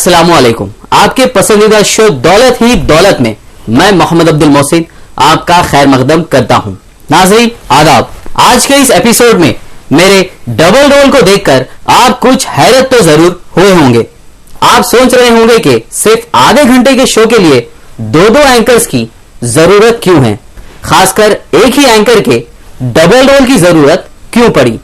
अस्सलामुअलैकुम। आपके पसंदीदा शो दौलत ही दौलत में मैं मोहम्मद अब्दुल मोहसिन आपका खैर मकदम करता हूं। नाज़रीन आदाब। आज के इस एपिसोड में मेरे डबल रोल को देखकर आप कुछ हैरत तो जरूर हुए होंगे। आप सोच रहे होंगे कि सिर्फ आधे घंटे के शो के लिए दो एंकर्स की जरूरत क्यों है, खासकर एक ही एंकर के डबल रोल की जरूरत क्यों पड़ी।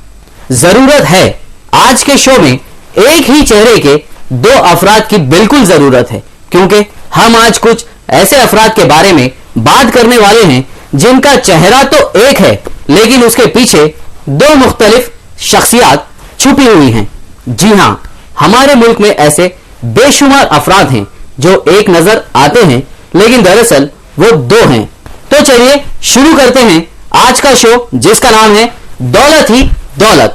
जरूरत है, आज के शो में एक ही चेहरे के दो अफराद की बिल्कुल जरूरत है, क्योंकि हम आज कुछ ऐसे अफराद के बारे में बात करने वाले हैं जिनका चेहरा तो एक है लेकिन उसके पीछे दो मुख्तलिफ शख्सियत छुपी हुई हैं। जी हां, हमारे मुल्क में ऐसे बेशुमार अफराद हैं जो एक नजर आते हैं लेकिन दरअसल वो दो हैं। तो चलिए शुरू करते हैं आज का शो, जिसका नाम है दौलत ही दौलत।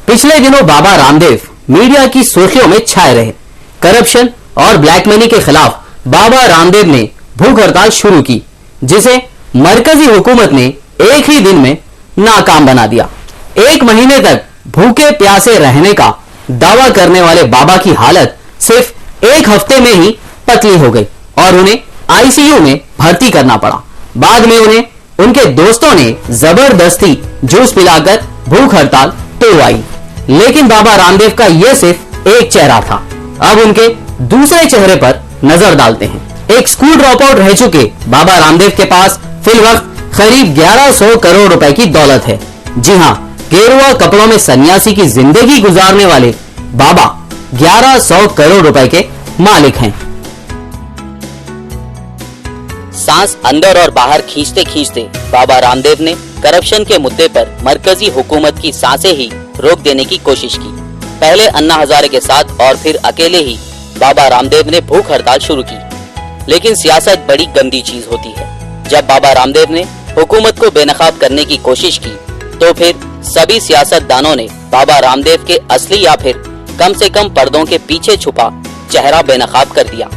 पिछले दिनों बाबा रामदेव मीडिया की सुर्खियों में छाए रहे। करप्शन और ब्लैक मनी के खिलाफ बाबा रामदेव ने भूख हड़ताल शुरू की, जिसे मरकजी हुकूमत ने एक ही दिन में नाकाम बना दिया। एक महीने तक भूखे प्यासे रहने का दावा करने वाले बाबा की हालत सिर्फ एक हफ्ते में ही पतली हो गई और उन्हें आईसीयू में भर्ती करना पड़ा। बाद में उन्हें उनके दोस्तों ने जबरदस्ती जूस पिलाकर भूख हड़ताल तोड़वाई। लेकिन बाबा रामदेव का यह सिर्फ एक चेहरा था। अब उनके दूसरे चेहरे पर नजर डालते हैं। एक स्कूल ड्रॉप आउट रह चुके बाबा रामदेव के पास फिलवक्त करीब 1100 करोड़ रुपए की दौलत है। जी हां, गेरुआ कपड़ों में सन्यासी की जिंदगी गुजारने वाले बाबा 1100 करोड़ रुपए के मालिक हैं। सांस अंदर और बाहर खींचते खींचते बाबा रामदेव ने करप्शन के मुद्दे पर मरकजी हुकूमत की सांसें ही रोक देने की कोशिश की। पहले अन्ना हजारे के साथ और फिर अकेले ही बाबा रामदेव ने भूख हड़ताल शुरू की। लेकिन सियासत बड़ी गंदी चीज होती है। जब बाबा रामदेव ने हुकूमत को बेनकाब करने की कोशिश की तो फिर सभी सियासतदानों ने बाबा रामदेव के असली या फिर कम से कम पर्दों के पीछे छुपा चेहरा बेनकाब कर दिया।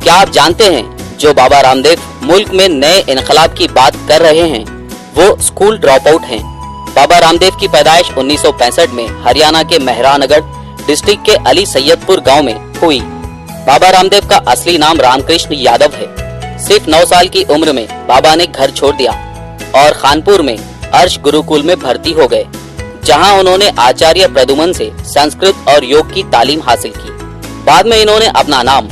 क्या आप जानते हैं, जो बाबा रामदेव मुल्क में नए इनकलाब की बात कर रहे हैं वो स्कूल ड्रॉप आउट हैं। बाबा रामदेव की पैदाइश 1965 में हरियाणा के मेहरानगढ़ डिस्ट्रिक्ट के अली सैयदपुर गांव में हुई। बाबा रामदेव का असली नाम रामकृष्ण यादव है। सिर्फ 9 साल की उम्र में बाबा ने घर छोड़ दिया और खानपुर में अर्श गुरुकुल में भर्ती हो गए, जहां उन्होंने आचार्य प्रदुमन से संस्कृत और योग की तालीम हासिल की। बाद में इन्होंने अपना नाम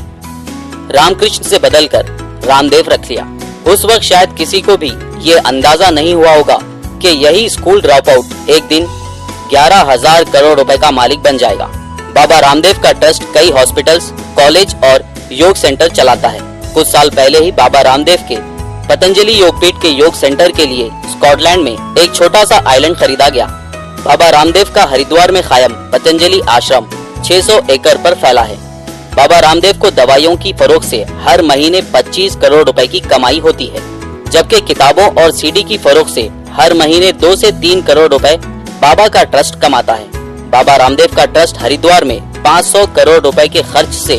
रामकृष्ण से बदलकर रामदेव रख लिया। उस वक्त शायद किसी को भी ये अंदाजा नहीं हुआ होगा कि यही स्कूल ड्रॉप आउट एक दिन 11,000 करोड़ रुपए का मालिक बन जाएगा। बाबा रामदेव का ट्रस्ट कई हॉस्पिटल्स, कॉलेज और योग सेंटर चलाता है। कुछ साल पहले ही बाबा रामदेव के पतंजलि योगपीठ के योग सेंटर के लिए स्कॉटलैंड में एक छोटा सा आइलैंड खरीदा गया। बाबा रामदेव का हरिद्वार में कायम पतंजलि आश्रम 600 एकड़ पर फैला है। बाबा रामदेव को दवाइयों की फरोख्त से हर महीने 25 करोड़ रुपए की कमाई होती है, जबकि किताबों और सीडी की फरोख्त से हर महीने 2 से 3 करोड़ रुपए बाबा का ट्रस्ट कमाता है। बाबा रामदेव का ट्रस्ट हरिद्वार में 500 करोड़ रुपए के खर्च से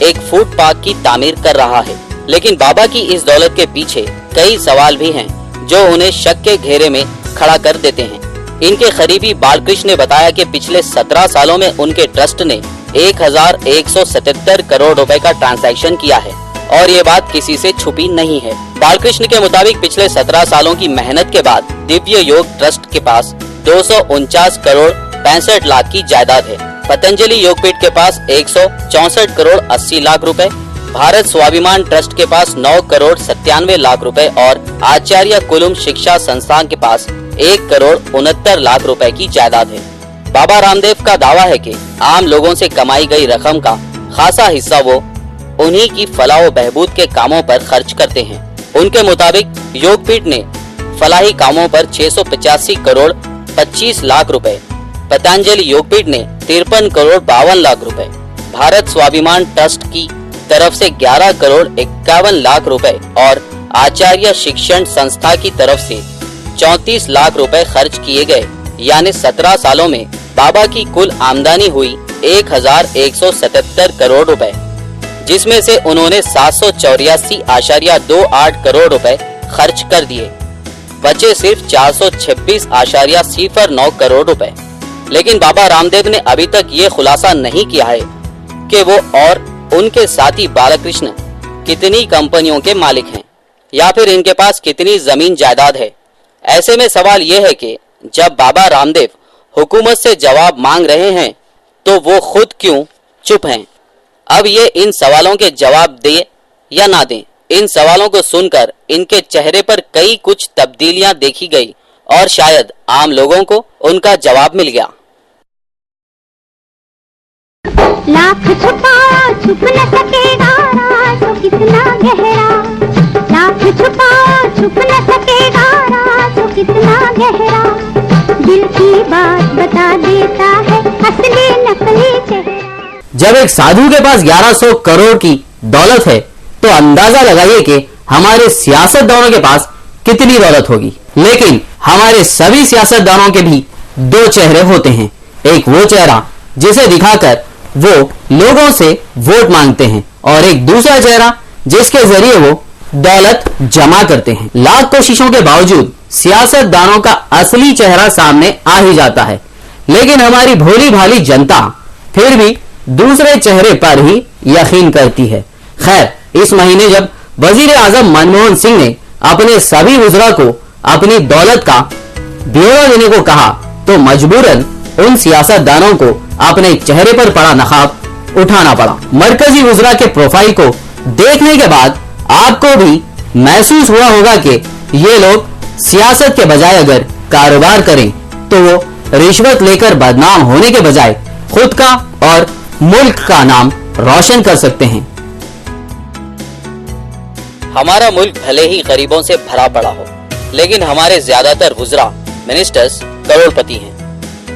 एक फूड पार्क की तामीर कर रहा है। लेकिन बाबा की इस दौलत के पीछे कई सवाल भी हैं जो उन्हें शक के घेरे में खड़ा कर देते हैं। इनके करीबी बालकृष्ण ने बताया कि पिछले 17 सालों में उनके ट्रस्ट ने 1177 करोड़ रुपए का ट्रांजैक्शन किया है और ये बात किसी से छुपी नहीं है। बालकृष्ण के मुताबिक पिछले 17 सालों की मेहनत के बाद दिव्य योग ट्रस्ट के पास 249 करोड़ 65 लाख की जायदाद है। पतंजलि योगपीठ के पास 164 करोड़ 80 लाख रुपए, भारत स्वाभिमान ट्रस्ट के पास 9 करोड़ 97 लाख रुपए और आचार्य कुलुम शिक्षा संस्थान के पास 1 करोड़ 69 लाख रुपए की जायदाद है। बाबा रामदेव का दावा है कि आम लोगों से कमाई गई रकम का खासा हिस्सा वो उन्हीं की फलाह व बहबूद के कामों पर खर्च करते हैं। उनके मुताबिक योगपीठ ने फलाही कामों पर 685 करोड़ 25 लाख रुपए, पतंजलि योगपीठ ने 53 करोड़ 52 लाख रुपए, भारत स्वाभिमान ट्रस्ट की तरफ से 11 करोड़ 51 लाख रुपए और आचार्य शिक्षण संस्था की तरफ से 34 लाख रुपए खर्च किए गए। यानी 17 सालों में बाबा की कुल आमदनी हुई 1177 करोड़ रुपए, जिसमें से उन्होंने 784.28 करोड़ रुपए खर्च कर दिए। बचे सिर्फ 426.09 करोड़ रुपए। लेकिन बाबा रामदेव ने अभी तक ये खुलासा नहीं किया है कि वो और उनके साथी बालकृष्ण कितनी कंपनियों के मालिक हैं या फिर इनके पास कितनी जमीन जायदाद है। ऐसे में सवाल ये है कि जब बाबा रामदेव हुकूमत से जवाब मांग रहे हैं तो वो खुद क्यों चुप हैं? अब ये इन सवालों के जवाब दें या ना दें, इन सवालों को सुनकर इनके चेहरे पर कई कुछ तब्दीलियां देखी गई और शायद आम लोगों को उनका जवाब मिल गया। लाख छुपाओ छुप न सकेगा राज तो कितना गहरा, लाख छुपाओ छुप न सकेगा राज तो कितना गहरा, दिल की बात बता देता है असली नकली चेहरा। जब एक साधु के पास 1100 करोड़ की दौलत है तो अंदाजा लगाइए कि हमारे सियासतदानों के पास कितनी दौलत होगी। लेकिन हमारे सभी सियासतदानों के भी दो चेहरे होते हैं। एक वो चेहरा जिसे दिखाकर वो लोगों से वोट मांगते हैं और एक दूसरा चेहरा जिसके जरिए वो दौलत जमा करते हैं। लाख कोशिशों के बावजूद सियासतदानों का असली चेहरा सामने आ ही जाता है, लेकिन हमारी भोली भाली जनता फिर भी दूसरे चेहरे पर ही यकीन करती है। खैर, इस महीने जब वजीर आजम मनमोहन सिंह ने अपने सभी वज़रा को अपनी दौलत का ब्यौरा देने को कहा तो मजबूरन उन सियासतदानों को अपने चेहरे पर पड़ा नकाब उठाना पड़ा। मरकजी वज़रा के प्रोफाइल को देखने के बाद आपको भी महसूस हुआ होगा कि ये लोग सियासत के बजाय अगर कारोबार करें तो वो रिश्वत लेकर बदनाम होने के बजाय खुद का और मुल्क का नाम रोशन कर सकते हैं। हमारा मुल्क भले ही गरीबों से भरा पड़ा हो, लेकिन हमारे ज्यादातर वुज़रा मिनिस्टर्स करोड़पति हैं।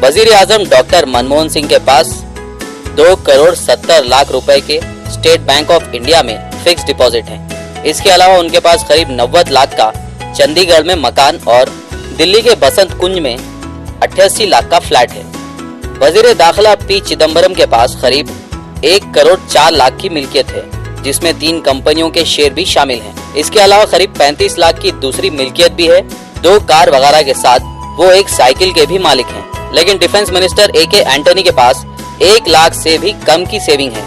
वजीर आजम डॉक्टर मनमोहन सिंह के पास 2,70,00,000 रुपए के स्टेट बैंक ऑफ इंडिया में फिक्स डिपॉजिट है। इसके अलावा उनके पास करीब 90 लाख का चंडीगढ़ में मकान और दिल्ली के बसंत कुंज में 88 लाख का फ्लैट है। वजीर दाखिला पी चिदम्बरम के पास करीब 1,04,00,000 की मिल्कियत है, जिसमें 3 कंपनियों के शेयर भी शामिल हैं। इसके अलावा करीब 35 लाख की दूसरी मिल्कियत भी है। 2 कार वगैरह के साथ वो एक साइकिल के भी मालिक हैं। लेकिन डिफेंस मिनिस्टर AK एंटनी के पास 1 लाख से भी कम की सेविंग है,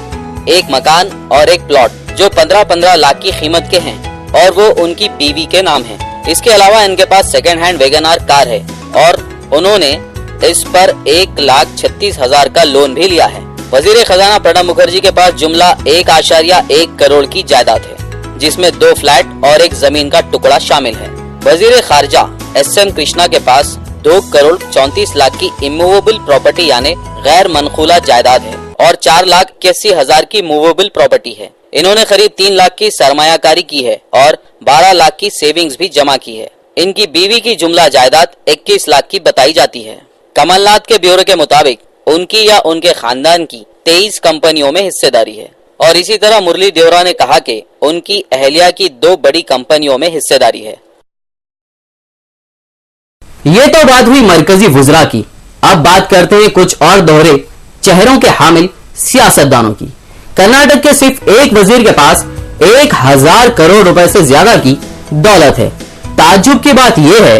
एक मकान और एक प्लॉट जो 15-15 लाख की कीमत के हैं और वो उनकी बीवी के नाम है। इसके अलावा इनके पास सेकेंड हैंड वैगनआर कार है और उन्होंने इस पर 1,36,000 का लोन भी लिया है। वजीर खजाना प्रणब मुखर्जी के पास जुमला 1.1 करोड़ की जायदाद है, जिसमें 2 फ्लैट और एक जमीन का टुकड़ा शामिल है। वजीर खारजा SM कृष्णा के पास 2,34,00,000 की इमूवेबल प्रॉपर्टी यानी गैर मनकूला जायदाद है और 4,81,000 की मूवेबल प्रॉपर्टी है। इन्होंने करीब 3 लाख की सरमायाकारी की है और 12 लाख की सेविंग्स भी जमा की है। इनकी बीवी की जुमला जायदाद 21 लाख की बताई जाती है। कमलनाथ के ब्यूरो के मुताबिक उनकी या उनके खानदान की 23 कंपनियों में हिस्सेदारी है और इसी तरह मुरली देवरा ने कहा कि उनकी अहलिया की 2 बड़ी कंपनियों में हिस्सेदारी है। ये तो बात हुई मरकजी वुज़रा की। अब बात करते हैं कुछ और दोहरे चेहरों के हामिल सियासतदानों की। कर्नाटक के सिर्फ एक वजीर के पास 1,000 करोड़ रुपए से ज्यादा की दौलत है। ताज्जुब की बात यह है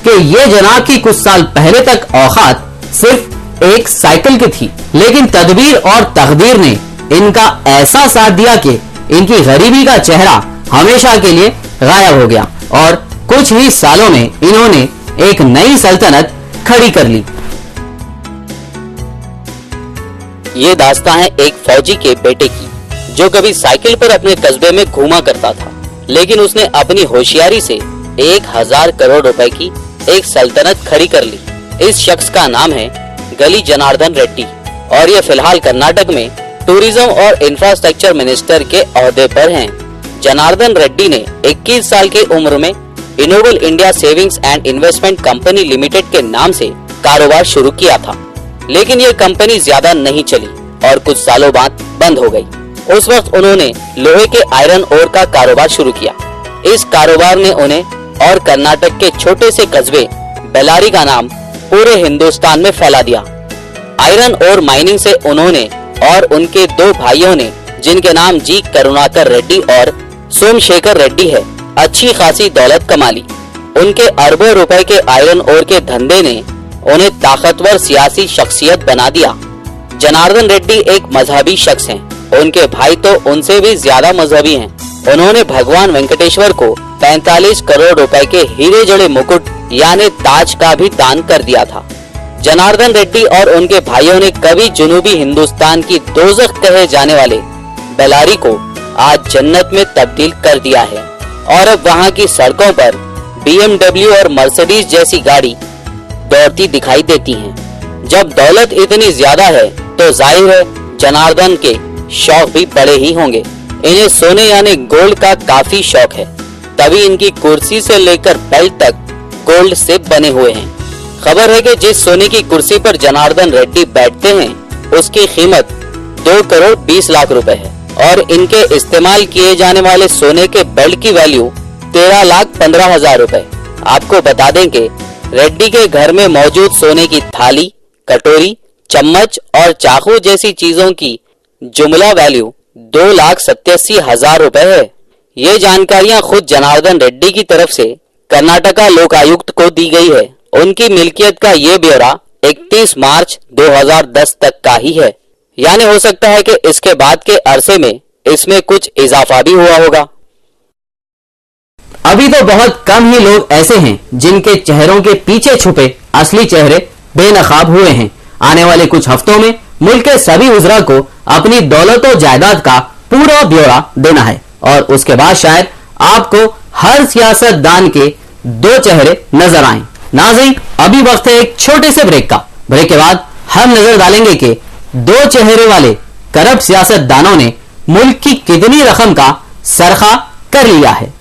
कि ये जनाब की कुछ साल पहले तक औकात सिर्फ एक साइकिल की थी, लेकिन तदबीर और तकदीर ने इनका ऐसा साथ दिया कि इनकी गरीबी का चेहरा हमेशा के लिए गायब हो गया और कुछ ही सालों में इन्होंने एक नई सल्तनत खड़ी कर ली। ये दास्तां है एक फौजी के बेटे की, जो कभी साइकिल पर अपने कस्बे में घूमा करता था, लेकिन उसने अपनी होशियारी से 1,000 करोड़ रुपए की एक सल्तनत खड़ी कर ली। इस शख्स का नाम है गली जनार्दन रेड्डी और ये फिलहाल कर्नाटक में टूरिज्म और इंफ्रास्ट्रक्चर मिनिस्टर के ओहदे पर हैं। जनार्दन रेड्डी ने 21 साल की उम्र में इनोवल India savings and investment company limited के नाम से कारोबार शुरू किया था, लेकिन ये कंपनी ज्यादा नहीं चली और कुछ सालों बाद बंद हो गई। उस वक्त उन्होंने लोहे के आयरन ओर का कारोबार शुरू किया। इस कारोबार ने उन्हें और कर्नाटक के छोटे से कस्बे बेलारी का नाम पूरे हिंदुस्तान में फैला दिया। आयरन और माइनिंग से उन्होंने और उनके 2 भाइयों ने, जिनके नाम जी करुणाकर रेड्डी और सोमशेखर रेड्डी है, अच्छी खासी दौलत कमा ली। उनके अरबों रुपए के आयरन ओर के धंधे ने उन्हें ताकतवर सियासी शख्सियत बना दिया। जनार्दन रेड्डी एक मजहबी शख्स हैं। उनके भाई तो उनसे भी ज्यादा मजहबी हैं। उन्होंने भगवान वेंकटेश्वर को 45 करोड़ रुपए के हीरे जड़े मुकुट यानी ताज का भी दान कर दिया था। जनार्दन रेड्डी और उनके भाइयों ने कभी जनूबी हिंदुस्तान की दोज़ख कहे जाने वाले बेल्लारी को आज जन्नत में तब्दील कर दिया है और अब वहाँ की सड़कों पर BMW और मर्सिडीज जैसी गाड़ी दौड़ती दिखाई देती हैं। जब दौलत इतनी ज्यादा है तो जाहिर है जनार्दन के शौक भी बड़े ही होंगे। इन्हें सोने यानी गोल्ड का काफी शौक है, तभी इनकी कुर्सी से लेकर बेल्ट तक गोल्ड से बने हुए हैं। खबर है कि जिस सोने की कुर्सी पर जनार्दन रेड्डी बैठते हैं उसकी कीमत 2 करोड़ 20 लाख रुपए है और इनके इस्तेमाल किए जाने वाले सोने के बेल्ट की वैल्यू 13 लाख 15 हजार रुपए। आपको बता दें कि रेड्डी के घर में मौजूद सोने की थाली, कटोरी, चम्मच और चाकू जैसी चीजों की जुमला वैल्यू 2,87,000 रुपए है। ये जानकारियां खुद जनार्दन रेड्डी की तरफ से कर्नाटका लोकायुक्त को दी गई है। उनकी मिल्कियत का ये ब्यौरा 31 मार्च 2010 तक का ही है, यानी हो सकता है कि इसके बाद के अरसे में इसमें कुछ इजाफा भी हुआ होगा। अभी तो बहुत कम ही लोग ऐसे हैं जिनके चेहरों के पीछे छुपे असली चेहरे बेनकाब हुए हैं। आने वाले कुछ हफ्तों में मुल्क के सभी उजरा को अपनी दौलत और जायदाद का पूरा ब्यौरा देना है और उसके बाद शायद आपको हर सियासतदान के 2 चेहरे नजर आएं। नाज़रीन, अभी वक्त है एक छोटे से ब्रेक का। ब्रेक के बाद हम नजर डालेंगे कि 2 चेहरे वाले करप्ट सियासतदानों ने मुल्क की कितनी रकम का सरखा कर लिया है।